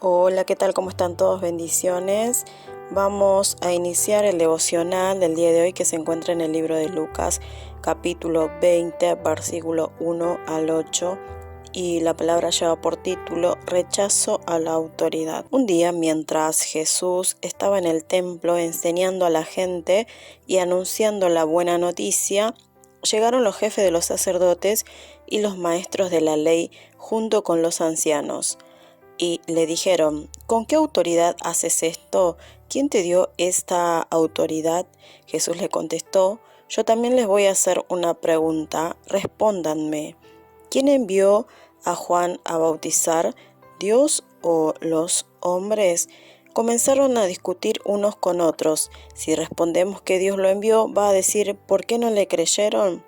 Hola, ¿qué tal? ¿Cómo están todos? Bendiciones. Vamos a iniciar el devocional del día de hoy que se encuentra en el libro de Lucas, capítulo 20, versículo 1 al 8. Y la palabra lleva por título Rechazo a la autoridad. Un día, mientras Jesús estaba en el templo enseñando a la gente y anunciando la buena noticia, llegaron los jefes de los sacerdotes y los maestros de la ley junto con los ancianos. Y le dijeron, ¿con qué autoridad haces esto? ¿Quién te dio esta autoridad? Jesús le contestó, yo también les voy a hacer una pregunta, respóndanme. ¿Quién envió a Juan a bautizar, Dios o los hombres? Comenzaron a discutir unos con otros. Si respondemos que Dios lo envió, va a decir, ¿por qué no le creyeron?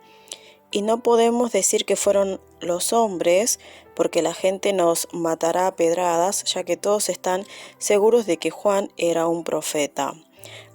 Y no podemos decir que fueron los hombres, porque la gente nos matará a pedradas, ya que todos están seguros de que Juan era un profeta.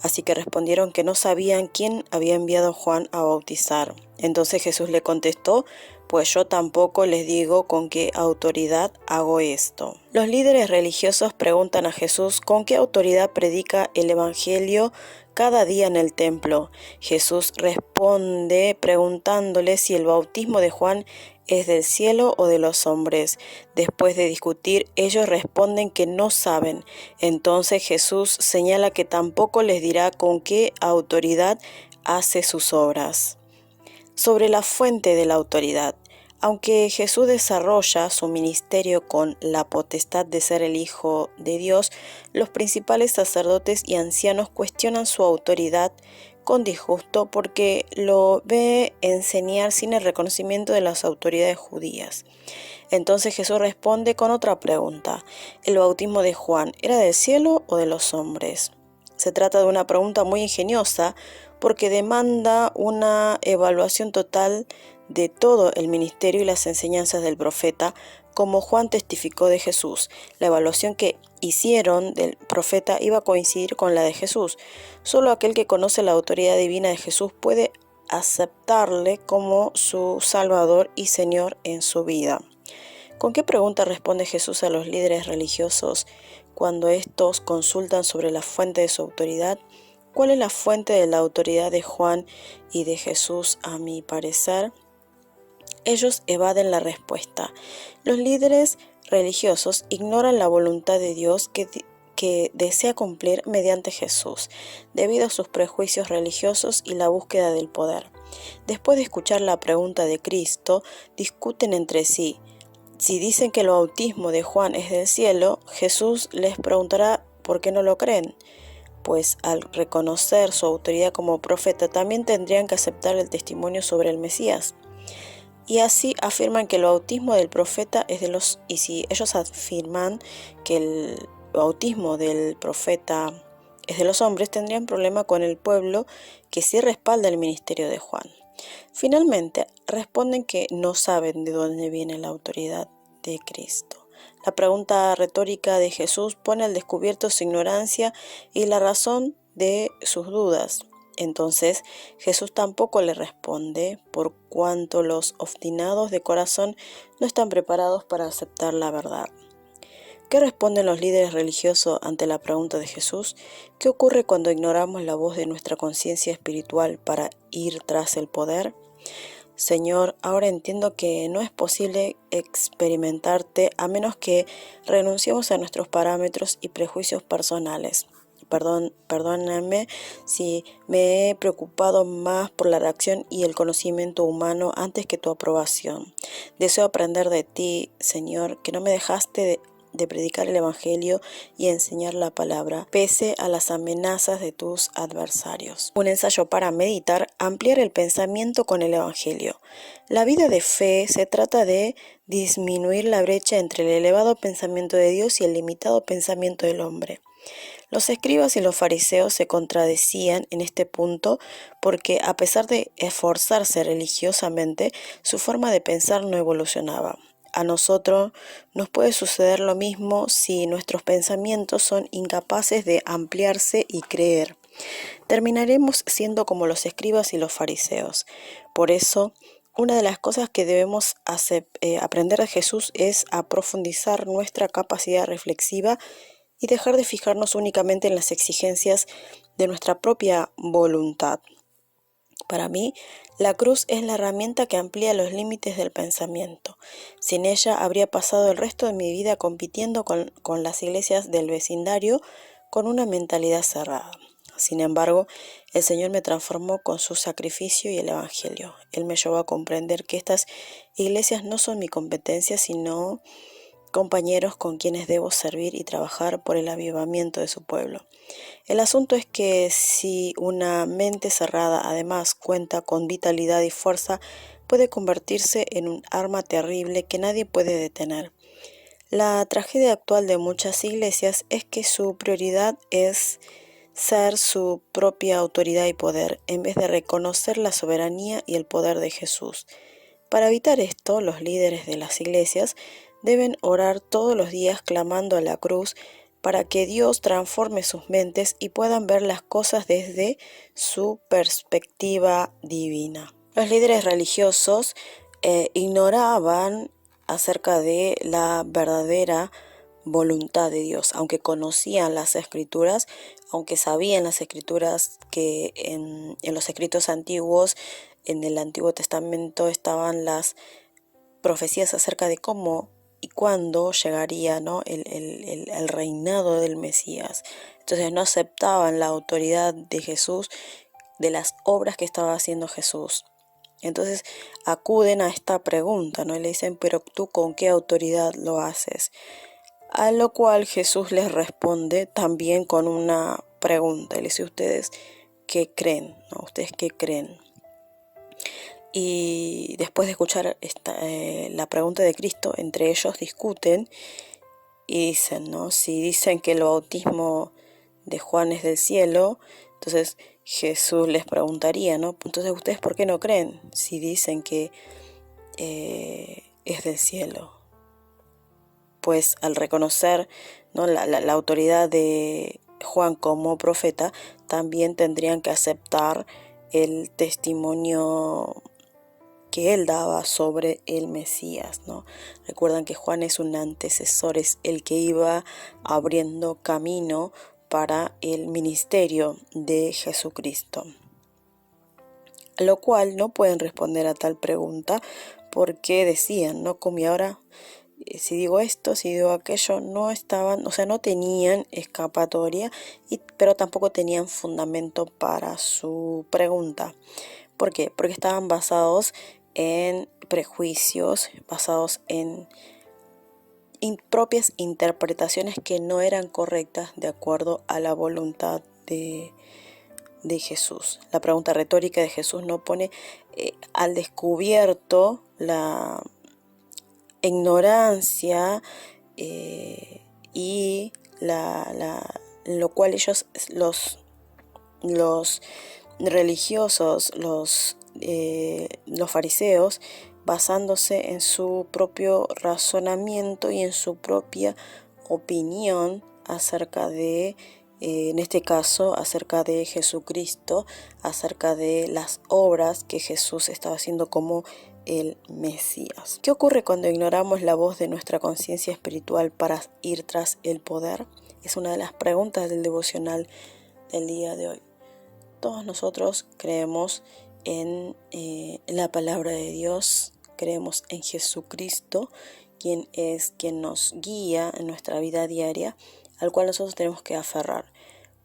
Así que respondieron que no sabían quién había enviado a Juan a bautizar. Entonces Jesús le contestó, pues yo tampoco les digo con qué autoridad hago esto. Los líderes religiosos preguntan a Jesús con qué autoridad predica el Evangelio cada día en el templo. Jesús responde preguntándole si el bautismo de Juan es del cielo o de los hombres. Después de discutir, ellos responden que no saben. Entonces Jesús señala que tampoco les dirá con qué autoridad hace sus obras. Sobre la fuente de la autoridad. Aunque Jesús desarrolla su ministerio con la potestad de ser el Hijo de Dios, los principales sacerdotes y ancianos cuestionan su autoridad con disgusto porque lo ve enseñar sin el reconocimiento de las autoridades judías. Entonces Jesús responde con otra pregunta. ¿El bautismo de Juan era del cielo o de los hombres? Se trata de una pregunta muy ingeniosa porque demanda una evaluación total de todo el ministerio y las enseñanzas del profeta, como Juan testificó de Jesús. La evaluación que hicieron del profeta iba a coincidir con la de Jesús. Solo aquel que conoce la autoridad divina de Jesús puede aceptarle como su Salvador y Señor en su vida. ¿Con qué pregunta responde Jesús a los líderes religiosos cuando estos consultan sobre la fuente de su autoridad? ¿Cuál es la fuente de la autoridad de Juan y de Jesús, a mi parecer? Ellos evaden la respuesta. Los líderes religiosos ignoran la voluntad de Dios que desea cumplir mediante Jesús, debido a sus prejuicios religiosos y la búsqueda del poder. Después de escuchar la pregunta de Cristo, discuten entre sí. Si dicen que el bautismo de Juan es del cielo, Jesús les preguntará ¿por qué no lo creen? Pues al reconocer su autoridad como profeta también tendrían que aceptar el testimonio sobre el Mesías. Y así afirman que el bautismo del profeta es de los... Y si ellos afirman que el bautismo del profeta es de los hombres, tendrían problema con el pueblo que sí respalda el ministerio de Juan. Finalmente, responden que no saben de dónde viene la autoridad de Cristo. La pregunta retórica de Jesús pone al descubierto su ignorancia y la razón de sus dudas. Entonces Jesús tampoco le responde, por cuanto los obstinados de corazón no están preparados para aceptar la verdad. ¿Qué responden los líderes religiosos ante la pregunta de Jesús? ¿Qué ocurre cuando ignoramos la voz de nuestra conciencia espiritual para ir tras el poder? Señor, ahora entiendo que no es posible experimentarte a menos que renunciemos a nuestros parámetros y prejuicios personales. Perdóname si me he preocupado más por la reacción y el conocimiento humano antes que tu aprobación. Deseo aprender de ti, Señor, que no me dejaste de predicar el Evangelio y enseñar la palabra, pese a las amenazas de tus adversarios. Un ensayo para meditar, ampliar el pensamiento con el Evangelio. La vida de fe se trata de disminuir la brecha entre el elevado pensamiento de Dios y el limitado pensamiento del hombre. Los escribas y los fariseos se contradecían en este punto porque, a pesar de esforzarse religiosamente, su forma de pensar no evolucionaba. A nosotros nos puede suceder lo mismo si nuestros pensamientos son incapaces de ampliarse y creer. Terminaremos siendo como los escribas y los fariseos. Por eso, una de las cosas que debemos aprender de Jesús es a profundizar nuestra capacidad reflexiva y dejar de fijarnos únicamente en las exigencias de nuestra propia voluntad. Para mí, la cruz es la herramienta que amplía los límites del pensamiento. Sin ella habría pasado el resto de mi vida compitiendo con las iglesias del vecindario con una mentalidad cerrada. Sin embargo, el Señor me transformó con su sacrificio y el Evangelio. Él me llevó a comprender que estas iglesias no son mi competencia, sino compañeros con quienes debo servir y trabajar por el avivamiento de su pueblo. El asunto es que si una mente cerrada además cuenta con vitalidad y fuerza, puede convertirse en un arma terrible que nadie puede detener. La tragedia actual de muchas iglesias es que su prioridad es ser su propia autoridad y poder, en vez de reconocer la soberanía y el poder de Jesús. Para evitar esto, los líderes de las iglesias deben orar todos los días clamando a la cruz para que Dios transforme sus mentes y puedan ver las cosas desde su perspectiva divina. Los líderes religiosos ignoraban acerca de la verdadera voluntad de Dios, aunque conocían las escrituras, aunque sabían las escrituras que en los escritos antiguos, en el Antiguo Testamento estaban las profecías acerca de cómo y cuándo llegaría, ¿no?, el reinado del Mesías. Entonces no aceptaban la autoridad de Jesús, de las obras que estaba haciendo Jesús. Entonces acuden a esta pregunta, ¿no? Y le dicen, pero tú ¿con qué autoridad lo haces? A lo cual Jesús les responde también con una pregunta. Le dice, ¿ustedes qué creen? ¿No? ¿Ustedes qué creen? Y después de escuchar la pregunta de Cristo, entre ellos discuten y dicen, ¿no? Si dicen que el bautismo de Juan es del cielo, entonces Jesús les preguntaría, ¿no? Entonces, ¿ustedes por qué no creen si dicen que es del cielo? Pues al reconocer, ¿no?, la autoridad de Juan como profeta, también tendrían que aceptar el testimonio que él daba sobre el Mesías, ¿no? Recuerdan que Juan es un antecesor, es el que iba abriendo camino para el ministerio de Jesucristo. Lo cual no pueden responder a tal pregunta porque decían, ¿no? Como y ahora, si digo esto, si digo aquello, no estaban, o sea, no tenían escapatoria, pero tampoco tenían fundamento para su pregunta. ¿Por qué? Porque estaban basados en prejuicios, basados en propias interpretaciones que no eran correctas de acuerdo a la voluntad de Jesús. La pregunta retórica de Jesús no pone al descubierto la ignorancia y lo cual ellos, los religiosos, los fariseos, basándose en su propio razonamiento y en su propia opinión acerca de, en este caso, acerca de Jesucristo, acerca de las obras que Jesús estaba haciendo como el Mesías. ¿Qué ocurre cuando ignoramos la voz de nuestra conciencia espiritual para ir tras el poder? Es una de las preguntas del devocional del día de hoy. Todos nosotros creemos en la palabra de Dios, creemos en Jesucristo, quien es quien nos guía en nuestra vida diaria, al cual nosotros tenemos que aferrar.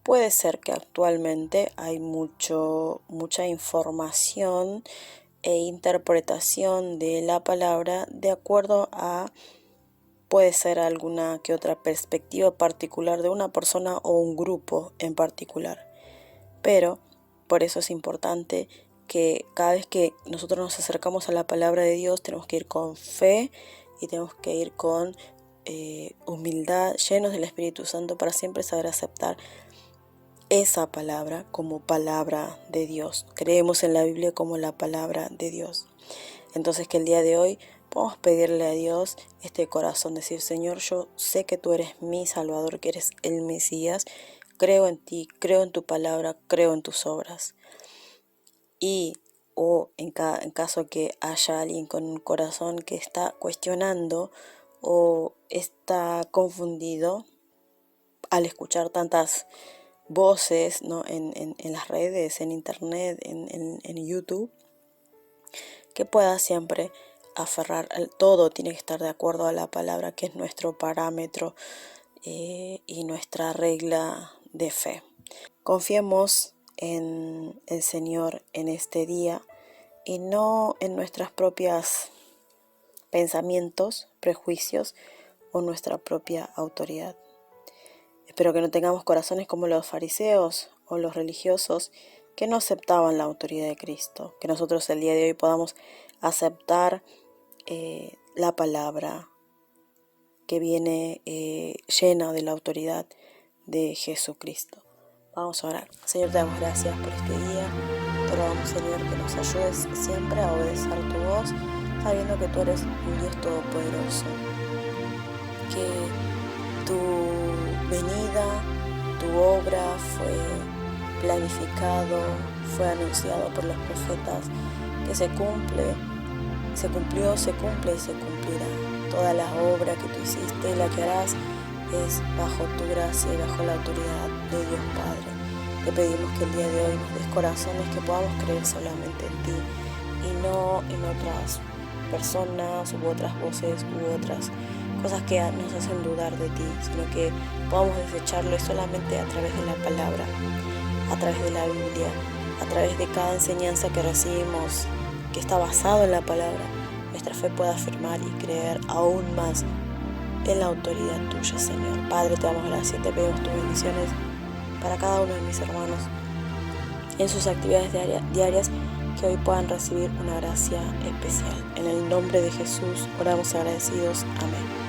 Puede ser que actualmente hay mucha información e interpretación de la palabra de acuerdo a, puede ser alguna que otra perspectiva particular de una persona o un grupo en particular. Pero por eso es importante que cada vez que nosotros nos acercamos a la palabra de Dios tenemos que ir con fe y tenemos que ir con humildad, llenos del Espíritu Santo, para siempre saber aceptar esa palabra como palabra de Dios. Creemos en la Biblia como la palabra de Dios. Entonces que el día de hoy podamos pedirle a Dios este corazón, decir, Señor, yo sé que tú eres mi Salvador, que eres el Mesías. Creo en ti, creo en tu palabra, creo en tus obras. Y o en caso que haya alguien con un corazón que está cuestionando o está confundido al escuchar tantas voces, ¿no? en las redes, en internet, en YouTube, que pueda siempre aferrar, todo tiene que estar de acuerdo a la palabra, que es nuestro parámetro y nuestra regla de fe. Confiemos en el Señor en este día y no en nuestras propias pensamientos, prejuicios o nuestra propia autoridad. Espero que no tengamos corazones como los fariseos o los religiosos que no aceptaban la autoridad de Cristo. Que nosotros el día de hoy podamos aceptar la palabra que viene llena de la autoridad de Jesucristo. Vamos a orar. Señor, te damos gracias por este día. Te rogamos, Señor, que nos ayudes siempre a obedecer tu voz, sabiendo que tú eres un Dios todopoderoso. Que tu venida, tu obra fue planificado, fue anunciado por los profetas, que se cumplió, se cumple y se cumplirá. Toda la obra que tú hiciste y la que harás es bajo tu gracia y bajo la autoridad de Dios Padre. Te pedimos que el día de hoy nos des corazones que podamos creer solamente en ti y no en otras personas u otras voces u otras cosas que nos hacen dudar de ti, sino que podamos desecharlo solamente a través de la palabra, a través de la Biblia, a través de cada enseñanza que recibimos que está basado en la palabra. Nuestra fe pueda afirmar y creer aún más en la autoridad tuya, Señor. Padre, te damos gracias, te pedimos tus bendiciones para cada uno de mis hermanos en sus actividades diarias, que hoy puedan recibir una gracia especial. En el nombre de Jesús oramos agradecidos. Amén.